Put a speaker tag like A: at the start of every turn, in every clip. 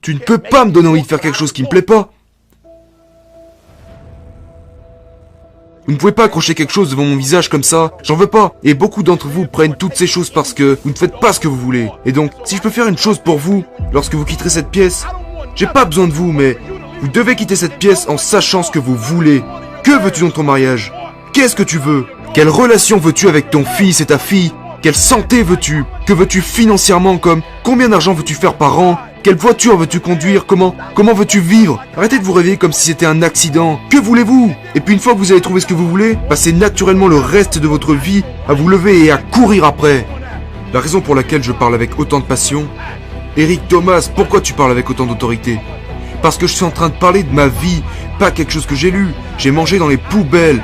A: Tu ne peux pas me donner envie de faire quelque chose qui me plaît pas. Vous ne pouvez pas accrocher quelque chose devant mon visage comme ça, j'en veux pas. Et beaucoup d'entre vous prennent toutes ces choses parce que vous ne faites pas ce que vous voulez. Et donc, si je peux faire une chose pour vous, lorsque vous quitterez cette pièce, j'ai pas besoin de vous, mais vous devez quitter cette pièce en sachant ce que vous voulez. Que veux-tu dans ton mariage? Qu'est-ce que tu veux? Quelle relation veux-tu avec ton fils et ta fille? Quelle santé veux-tu? Que veux-tu financièrement comme? Combien d'argent veux-tu faire par an? Quelle voiture veux-tu conduire? Comment veux-tu vivre? Arrêtez de vous réveiller comme si c'était un accident. Que voulez-vous? Et puis une fois que vous avez trouvé ce que vous voulez, passez naturellement le reste de votre vie à vous lever et à courir après. La raison pour laquelle je parle avec autant de passion... Eric Thomas, pourquoi tu parles avec autant d'autorité? Parce que je suis en train de parler de ma vie, pas quelque chose que j'ai lu. J'ai mangé dans les poubelles.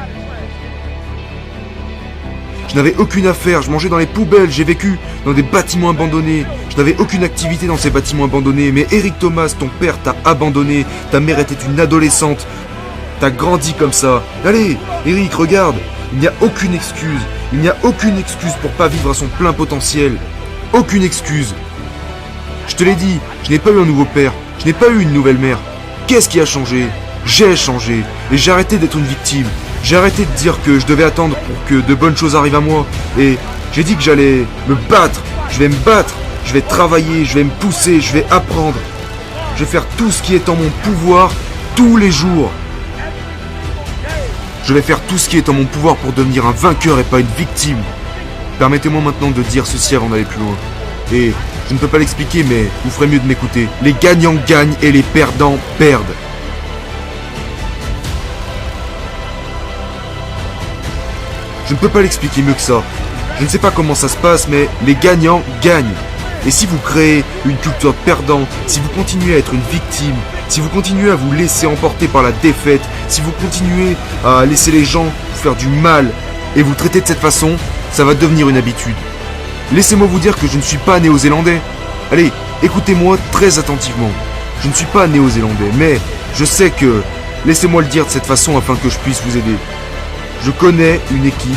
A: Je n'avais aucune affaire, je mangeais dans les poubelles, j'ai vécu dans des bâtiments abandonnés. Je n'avais aucune activité dans ces bâtiments abandonnés. Mais Eric Thomas, ton père t'a abandonné. Ta mère était une adolescente. T'as grandi comme ça. Allez, Eric, regarde. Il n'y a aucune excuse. Il n'y a aucune excuse pour pas vivre à son plein potentiel. Aucune excuse. Je te l'ai dit, je n'ai pas eu un nouveau père. Je n'ai pas eu une nouvelle mère. Qu'est-ce qui a changé? J'ai changé. Et j'ai arrêté d'être une victime. J'ai arrêté de dire que je devais attendre pour que de bonnes choses arrivent à moi. Et j'ai dit que j'allais me battre. Je vais me battre. Je vais travailler. Je vais me pousser. Je vais apprendre. Je vais faire tout ce qui est en mon pouvoir tous les jours. Je vais faire tout ce qui est en mon pouvoir pour devenir un vainqueur et pas une victime. Permettez-moi maintenant de dire ceci avant d'aller plus loin. Et je ne peux pas l'expliquer, mais vous ferez mieux de m'écouter. Les gagnants gagnent et les perdants perdent. Je ne peux pas l'expliquer mieux que ça. Je ne sais pas comment ça se passe, mais les gagnants gagnent. Et si vous créez une culture de perdant, si vous continuez à être une victime, si vous continuez à vous laisser emporter par la défaite, si vous continuez à laisser les gens vous faire du mal et vous traiter de cette façon, ça va devenir une habitude. Laissez-moi vous dire que je ne suis pas néo-zélandais. Allez, écoutez-moi très attentivement. Je ne suis pas néo-zélandais, mais je sais que... Laissez-moi le dire de cette façon afin que je puisse vous aider. Je connais une équipe.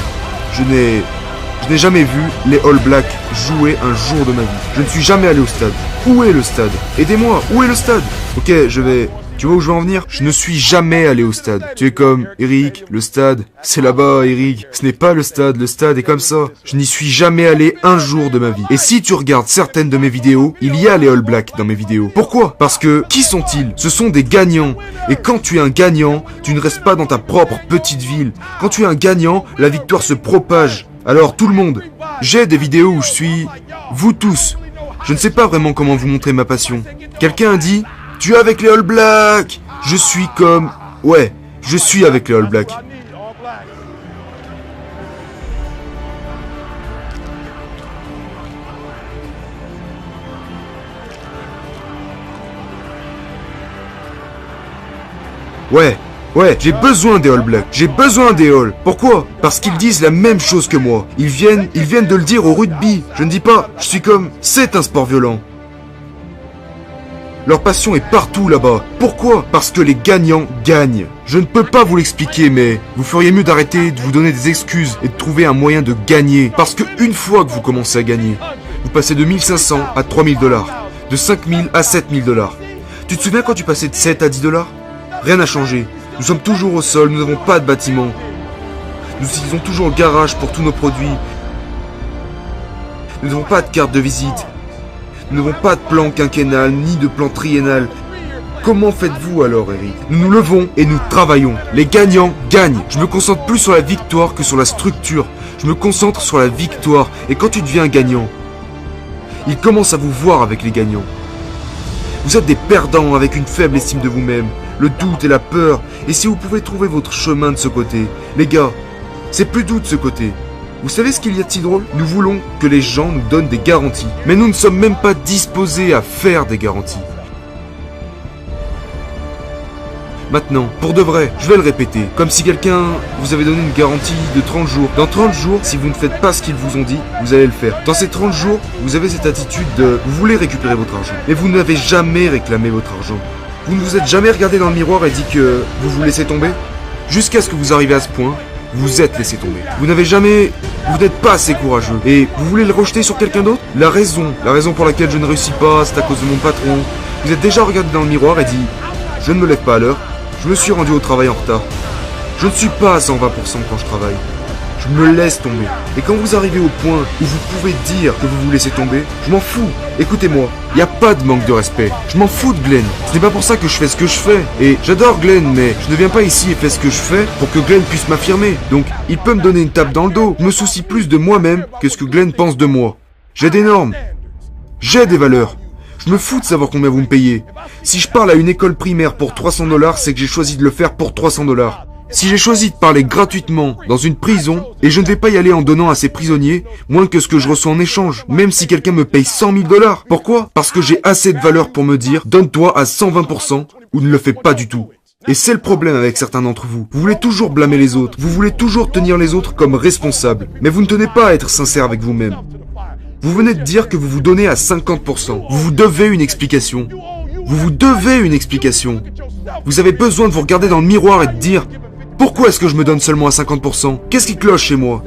A: Je n'ai jamais vu les All Blacks jouer un jour de ma vie. Je ne suis jamais allé au stade. Où est le stade? Aidez-moi, où est le stade? Ok, je vais... Tu vois où je veux en venir? Je ne suis jamais allé au stade. Tu es comme, Eric, le stade, c'est là-bas, Eric. Ce n'est pas le stade est comme ça. Je n'y suis jamais allé un jour de ma vie. Et si tu regardes certaines de mes vidéos, il y a les All Blacks dans mes vidéos. Pourquoi? Parce que, qui sont-ils? Ce sont des gagnants. Et quand tu es un gagnant, tu ne restes pas dans ta propre petite ville. Quand tu es un gagnant, la victoire se propage. Alors tout le monde, j'ai des vidéos où je suis... Vous tous. Je ne sais pas vraiment comment vous montrer ma passion. Quelqu'un a dit... Tu es avec les All Blacks. Je suis comme... Ouais, je suis avec les All Blacks. Ouais, j'ai besoin des All Blacks. J'ai besoin des All. Pourquoi? Parce qu'ils disent la même chose que moi. Ils viennent de le dire au rugby. Je ne dis pas, je suis comme... C'est un sport violent. Leur passion est partout là-bas. Pourquoi? Parce que les gagnants gagnent. Je ne peux pas vous l'expliquer, mais vous feriez mieux d'arrêter de vous donner des excuses et de trouver un moyen de gagner. Parce que une fois que vous commencez à gagner, vous passez de 1500 à 3000 $, de 5000 à 7000 $. Tu te souviens quand tu passais de 7 à 10 $? Rien n'a changé. Nous sommes toujours au sol, nous n'avons pas de bâtiment. Nous utilisons toujours le garage pour tous nos produits. Nous n'avons pas de carte de visite. Nous n'avons pas de plan quinquennal, ni de plan triennal. Comment faites-vous alors, Eric? Nous nous levons et nous travaillons. Les gagnants gagnent. Je me concentre plus sur la victoire que sur la structure. Je me concentre sur la victoire. Et quand tu deviens un gagnant, ils commencent à vous voir avec les gagnants. Vous êtes des perdants avec une faible estime de vous-même, le doute et la peur. Et si vous pouvez trouver votre chemin de ce côté, les gars, c'est plus doux de ce côté. Vous savez ce qu'il y a de si drôle? Nous voulons que les gens nous donnent des garanties. Mais nous ne sommes même pas disposés à faire des garanties. Maintenant, pour de vrai, je vais le répéter. Comme si quelqu'un vous avait donné une garantie de 30 jours. Dans 30 jours, si vous ne faites pas ce qu'ils vous ont dit, vous allez le faire. Dans ces 30 jours, vous avez cette attitude de... Vous voulez récupérer votre argent. Mais vous n'avez jamais réclamé votre argent. Vous ne vous êtes jamais regardé dans le miroir et dit que vous vous laissez tomber? Jusqu'à ce que vous arrivez à ce point, vous êtes laissé tomber. Vous n'êtes pas assez courageux. Et vous voulez le rejeter sur quelqu'un d'autre? La raison pour laquelle je ne réussis pas, c'est à cause de mon patron. Vous êtes déjà regardé dans le miroir et dit « Je ne me lève pas à l'heure, je me suis rendu au travail en retard. Je ne suis pas à 120% quand je travaille. Je me laisse tomber. Et quand vous arrivez au point où vous pouvez dire que vous vous laissez tomber, je m'en fous. Écoutez-moi, il n'y a pas de manque de respect. Je m'en fous de Glenn. Ce n'est pas pour ça que je fais ce que je fais. Et j'adore Glenn, mais je ne viens pas ici et fais ce que je fais pour que Glenn puisse m'affirmer. Donc, il peut me donner une tape dans le dos. Je me soucie plus de moi-même que ce que Glenn pense de moi. J'ai des normes. J'ai des valeurs. Je me fous de savoir combien vous me payez. Si je parle à une école primaire pour 300$, c'est que j'ai choisi de le faire pour 300$. Si j'ai choisi de parler gratuitement dans une prison, et je ne vais pas y aller en donnant à ces prisonniers moins que ce que je reçois en échange, même si quelqu'un me paye 100 000$. Pourquoi? Parce que j'ai assez de valeur pour me dire, donne-toi à 120% ou ne le fais pas du tout. Et c'est le problème avec certains d'entre vous. Vous voulez toujours blâmer les autres, vous voulez toujours tenir les autres comme responsables, mais vous ne tenez pas à être sincère avec vous-même. Vous venez de dire que vous vous donnez à 50%. Vous vous devez une explication. Vous vous devez une explication. Vous avez besoin de vous regarder dans le miroir et de dire « Pourquoi est-ce que je me donne seulement à 50%? Qu'est-ce qui cloche chez moi ?»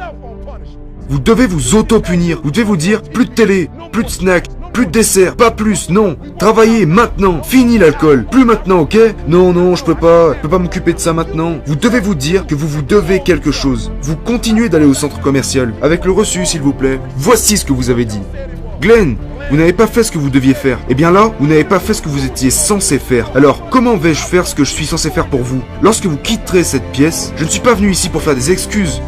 A: Vous devez vous auto-punir. Vous devez vous dire « Plus de télé, plus de snacks, plus de dessert, pas plus, non. Travaillez maintenant. Fini l'alcool. Plus maintenant, ok? Non, je peux pas m'occuper de ça maintenant. » Vous devez vous dire que vous vous devez quelque chose. Vous continuez d'aller au centre commercial. Avec le reçu, s'il vous plaît. Voici ce que vous avez dit. Glenn, vous n'avez pas fait ce que vous deviez faire. Eh bien là, vous n'avez pas fait ce que vous étiez censé faire. Alors, comment vais-je faire ce que je suis censé faire pour vous? Lorsque vous quitterez cette pièce, je ne suis pas venu ici pour faire des excuses.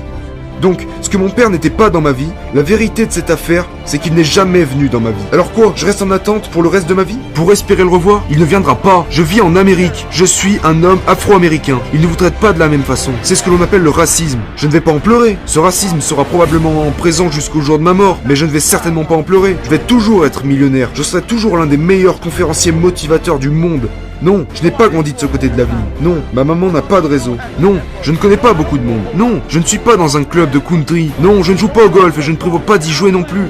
A: Donc, ce que mon père n'était pas dans ma vie, la vérité de cette affaire, c'est qu'il n'est jamais venu dans ma vie. Alors quoi? Je reste en attente pour le reste de ma vie? Pour espérer le revoir? Il ne viendra pas. Je vis en Amérique. Je suis un homme afro-américain. Il ne vous traite pas de la même façon. C'est ce que l'on appelle le racisme. Je ne vais pas en pleurer. Ce racisme sera probablement présent jusqu'au jour de ma mort, mais je ne vais certainement pas en pleurer. Je vais toujours être millionnaire. Je serai toujours l'un des meilleurs conférenciers motivateurs du monde. Non, je n'ai pas grandi de ce côté de la vie. Non, ma maman n'a pas de réseau. Non, je ne connais pas beaucoup de monde. Non, je ne suis pas dans un club de country. Non, je ne joue pas au golf et je ne prévois pas d'y jouer non plus.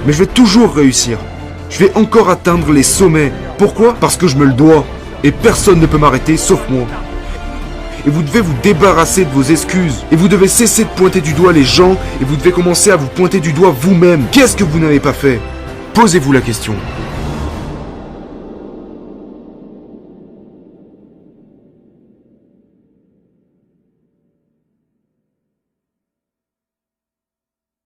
A: Mais je vais toujours réussir. Je vais encore atteindre les sommets. Pourquoi? Parce que je me le dois. Et personne ne peut m'arrêter sauf moi. Et vous devez vous débarrasser de vos excuses. Et vous devez cesser de pointer du doigt les gens. Et vous devez commencer à vous pointer du doigt vous-même. Qu'est-ce que vous n'avez pas fait? Posez-vous la question.